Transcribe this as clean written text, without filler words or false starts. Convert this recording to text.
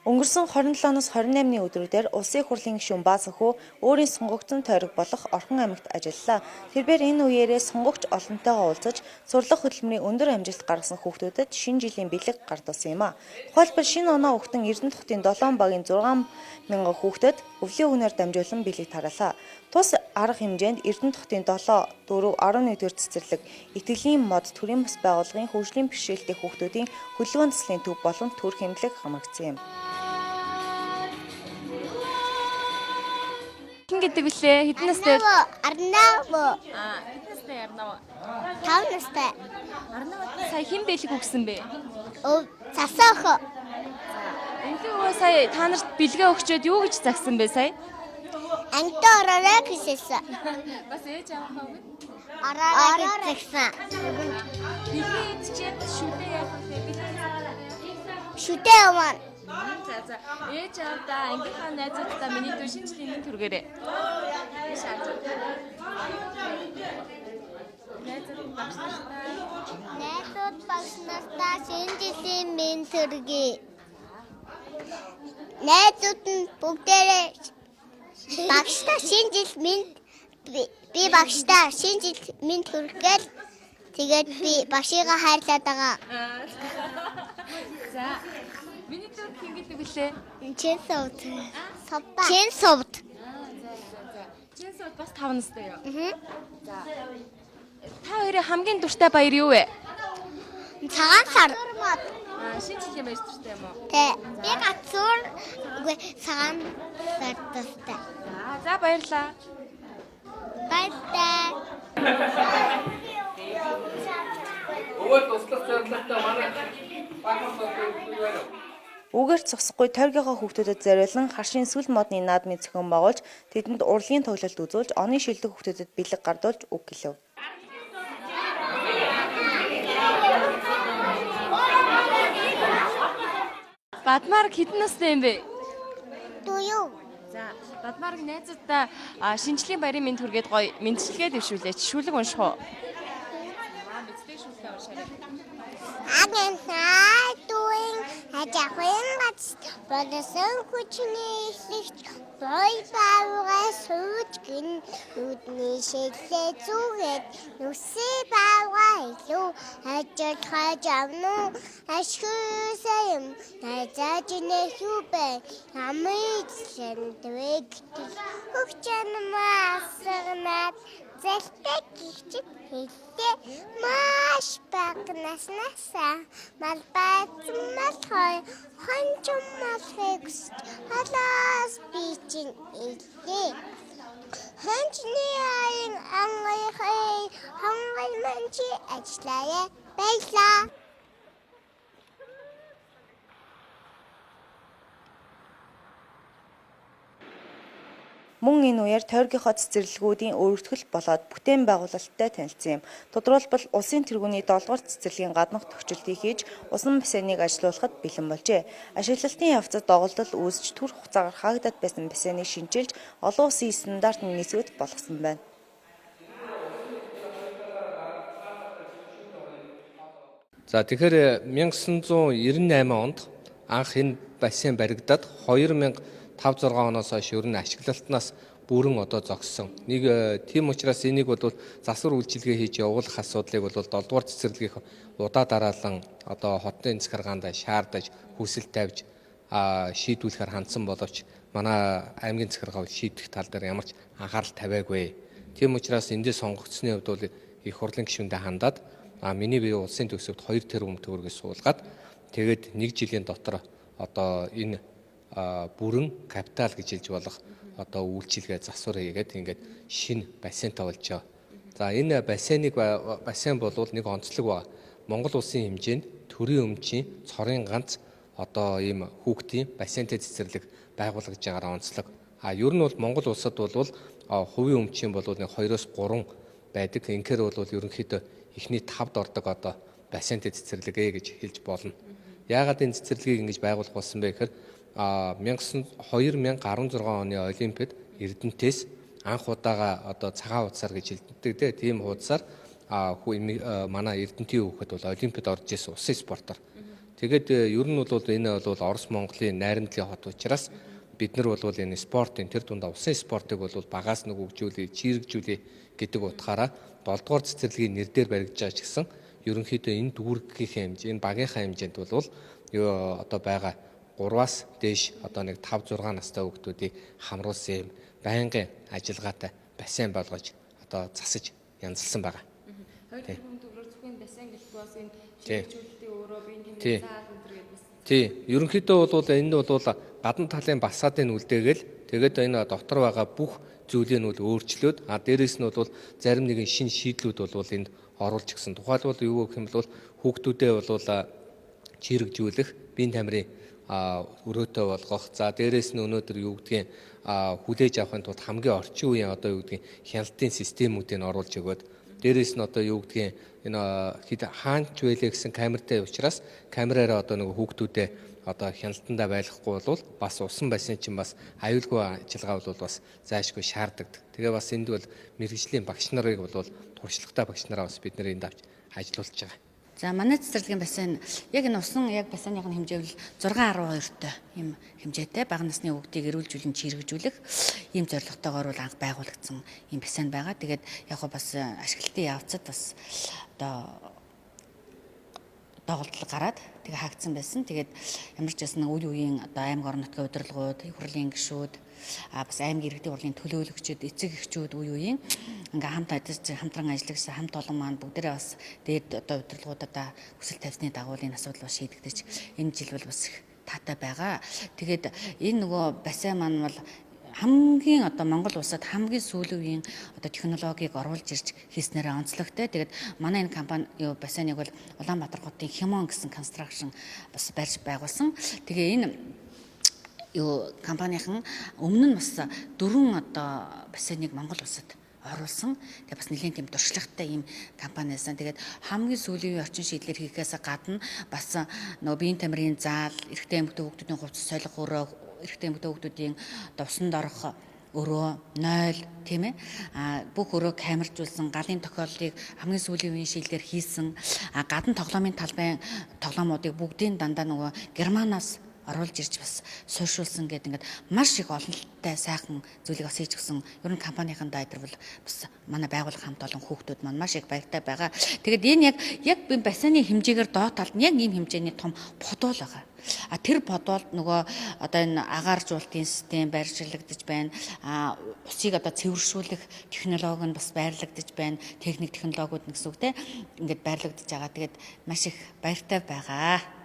Өнгөрсөн 27-оос 28-ны өдрүүдээр Улсын хурлын гишүүн Баазахүү өөрийн сонгогдсон тойрог болох Орхон аймагт ажиллалаа. Тэрбээр энэ үеэрээ сонгогч олонтойгоо уулзаж сурлах хөдөлмөрийн өндөр амжилт гаргасан хүүхдүүдэд шинэ жилийн бэлэг гардуулсан юм а. Тухайлбал шинэ оноо өгтөн Эрдэнэтхтын 7 багийн 6,000 хүүхдэд өвлийн үгээр дамжуулан бэлэг тараалаа. Тус арга хэмжээнд Эрдэнэтхтын 7, 4, 11-р цэцэрлэг, итгэлийн мод төрийн бас байгууллагын хөгжлийн бэрхшээлтэй хүүхдүүдийн хөдөлгөөн төслийн төв болон төр хэмнэлэг хамрагдсан юм. Хэн гэдэг вүлээ? Хэдэн настай? 18. Хэдэн настай 18? 5 настай. 18 сая хэн бэлэг өгсөн бэ? Засаах. Өнгөө сая та нарт бэлгээ өгчөөд юу гэж загсан бэ сая? Ангид ороорой гэжсэн. Бас ээж авахаа үгүй. Ороорой гэжсэн. Бэлгээ идчихэд шүдээ яах вэ? Бэлгээ Шүдээ яваа. За ээж авдаа ангийнхаа найзуудтай миний дүү шинжлэлийн нэг төргээрээ. Найзууд багш нартаа шинэ жилийн минь төргий. Найзууд нь бүгдээрээ багштай шинэ жил минь би багштай шинэ жил минь төргээл тэгээд би багшигаа хайрлаад байгаа. За миний дүү хэн гэдэг вүлээ? Чинсовд. Чинсовд. Чинсовд бас 5 настай юу? За. Та хоёрын хамгийн дуртай баяр юу вэ? Цагаан сар. Шинэ жилийн баяр дуртай юм уу? Тэ. Би гацуур үгүй цагаан сар дуртай. За баярлаа. Баярлалаа. Өвөл туслах зорилготой манай Үгээр зогсохгүй тойргийнхоо хүүхдүүдэд зориулан харшийн сүл модны наадмын зохион байгуулж тэдэнд урлагийн тоглолт үзүүлж оны шилдэг хүүхдүүдэд бэлэг гардуулж үг гэлв. Бадмарг хэдэн настай юм бэ? Дуу. За Бадмарг найзуудаа шинжлэлийн баярын мэнд хүргээд гоё мэндчилгээ дэвшүүлээч. Шүлэг унших уу? Агийн сайдуин хажахын гац бодсон хүчний ихлэгч бой баавгаа сууж гин нүдний шиглээ зүгээд нүсээ баавгаа илүү хажиж хажавну ашгүй юм найзаж нэхүү бэ амичлэн дэвэгтэл хөгчөн маасгнаад зэлтэй гихчит хэлээ маш багнаснасаа малбайцмал хой хончом малхэгс халаас бичин илээ хончны айн ангай хангай манчи ажиллая баярлаа. Мөн энэ үеэр тойргийнхоо цэцэрлэгүүдийн өөрчлөлт болоод бүтээн байгуулалттай танилцсан юм. Тодорхойлбол улсын тэргүүний 7-р цэцэрлэгийн гаднах төвчлөлтийг хийж усан бассейныг ажилуулахад бэлэн болжээ. Ашиглалтын явцад доголдол үүсч түр хугацаагаар хаагдаад байсан бассейныг шинжилж олон улсын стандартын нийсвэд болгосон байна. За тэгэхээр 1998 онд анх энэ бассейн баригдаад 2005-6 оноос хойш ер нь ашиглалтнаас бүрэн одоо зогссон. Тийм учраас энийг бол засвар үйлчилгээ хийж явуулах асуудлыг бол 7-р цэцэрлэгийнх удаа дараалан одоо хотын захиргаанд шаардаж хүсэл тавьж шийдвүүлэхээр хандсан боловч манай аймгийн захиргаа шийдэх тал дээр ямар ч анхаарал тавиагүй. Тийм учраас эндээ сонгогдсны хувьд бол их хурлын гишүүндээ хандаад миний бие улсын төсөвт 2 тэрбум төгрөгөөр суулгаад тэгээд 1 жилийн дотор одоо энэ бүрэн капитал гэж хэлж болох одоо үйлчилгээ засвар хийгээд ингээд шинэ бассейнтай болжоо. За энэ бассейн бол нэг онцлог ба Монгол улсын хэмжээнд төрийн өмчийн цорын ганц одоо ийм хүүхдийн бассейнтэй цэцэрлэг байгуулагдж байгаараа онцлог. Ер нь бол Монгол улсад бол хувийн өмчийн бол нэг 2-3 байдаг. Инхээр бол ерөнхийдөө эхний 5-д ордог одоо бассейнтэй цэцэрлэг гэж хэлж болно. Яагаад энэ цэцэрлэгийг ингэж байгуулах болсон бэ гэхээр 2016 оны Олимпиад Эрдэнэтээс анх удаага одоо цагаан хуудасаар гэж хэлдэг тийм хуудасаар манай Эрдэнэтийн хүүхэд бол Олимпиад орж ирсэн улсын спортоор. Тэгээд ер нь бол энэ бол Орос Монголын найрамдлын хот учраас бид нар бол энэ спортын тэр дундаа усан спортыг бол багаас нэг хөгжүүлээ, чирэгжүүлээ гэдэг утгаараа 7 дугаар цэцэрлэгийн нэр дээр баригдаж байгаа ч гэсэн ерөнхийдөө энэ дүүргийн хэмжээ, энэ багийнхаа хэмжээнд бол одоо байгаа 3-аас дээш одоо нэг 5 6 настай хүүхдүүдийг хамруулсан юм байнгын ажиллагаатай бассейн болгож одоо засаж янзалсан байгаа. 2 тэрбум төгрөгөөр зөвхөн бассейн гэлбээ бас энэ шилжүүлэлтийн өөрөө биеийн Тий. тэмдэг заал өндөр гэдэг бас. Тий, ерөнхийдөө бол энэ бол гадна талын басаадын үлдээгээл тэгээд энэ дотор байгаа бүх зүйлийг нь өөрчлөөд дээрээс нь бол зарим нэгэн шинэ шийдлүүд бол энд оруулж гисэн. Тухайлбал юу гэх юм бол хүүхдүүдээ бол чирэгжүүлэх, биеийн тамирын өрөөтэй болгох. За дээрээс нь өнөөдөр юу гэдгийг хүлээж авахын тулд хамгийн орчин үеийн одоо юу гэдгийг хяналтын системүүдийг оруулж өгөөд дээрээс нь одоо юу гэдгийг энэ хэд хаанч байлээ гэсэн камертай учраас камераараа одоо нэг хүүхдүүдэд одоо хяналтандаа байлгахгүй бол бас усан бассейн чинь бас аюулгүй ажиллагаа бол бас зайлшгүй шаарддаг. Тэгээ бас энд бол мэрэгжлийн багш нарыг бол туршлагатай багш нараа бас бид нэр энд авч ажиллуулж байгаа. За манай цэцэрлэгийн бассейн яг энэ усан яг бассейныхын хэмжээ бол 6-12-той ийм хэмжээтэй бага насны хүүхдийг эрүүлжүүлэн чирэгжүүлэх ийм зорилготойгоор бол анх байгуулагдсан ийм бассейн байгаа. Тэгээд яг бас ашиглалтын явцад бас одоо доголдол гараад тэгээ хаагдсан байсан. Тэгээд ямар ч байсан үе үеийн одоо аймаг орон нутгийн удирдлагууд, хурлын гишүүд бас аймгийн иргэдийн хурлын төлөөлөгчид, эцэг эхчүүд үе үеийн ингээ хамтран ажиллагсан хамт олон маань бүгдээрээ бас дээд одоо удирдлагуудаа хүсэл тавьсны дагуу энэ асуудал бас шийдэгдэж энэ жил бол бас их таатай байгаа. Тэгээд энэ нөгөө бассейн маань бол хамгийн одоо Монгол улсад хамгийн сүүлийн үеийн одоо технологиг оруулж ирж хийснээр онцлогтой. Тэгээд манай энэ компани бассейныг бол Улаанбаатар хотын Хямон гэсэн констракшн бас барьж байгуулсан. Тэгээ энэ компанийн өмнө нь бас 4 одоо бассейныг Монгол улсад оруулсан. Тэгээ бас нэлийн тийм туршлагатай ийм компаниасан. Тэгээд хамгийн сүүлийн үеийн орчин шийдлэр хийхээс гадна бас нөгөө биеийн тамирын заал, эрэгтэй эмэгтэй хүүхдүүдийн хувцас солих өрөө, эрэгтэй эмэгтэй хүүхдүүдийн усанд орох өрөө 0 тийм ээ бүх өрөө камержуулсан галын тохиолдлыг хамгийн сүүлийн үеийн шийдлэр хийсэн гадна тоглоомын талбайн тоглоомуудыг бүгдийн дандаа нөгөө Германаас оруулж ирж бас суурьшуулсан гэдэг ингээд маш их олонлттай сайхан зүйлийг бас хийж гисэн. Ер нь компанийн дайдар бол бас манай байгууллага хамт олон хүүхдүүд маань маш их баяртай байгаа. Тэгээд энэ яг би бассейны хэмжээгээр доод талд нь яг ийм хэмжээний том подвол байгаа. Тэр подволд нөгөө одоо энэ агаар жуултын систем байрлагдаж байна. Усыг одоо цэвэршүүлэх технологи нь бас байрлагдаж байна. Техник технологиуд гэсэн үг те ингээд байрлагдаж байгаа. Тэгээд маш их баяртай байгаа.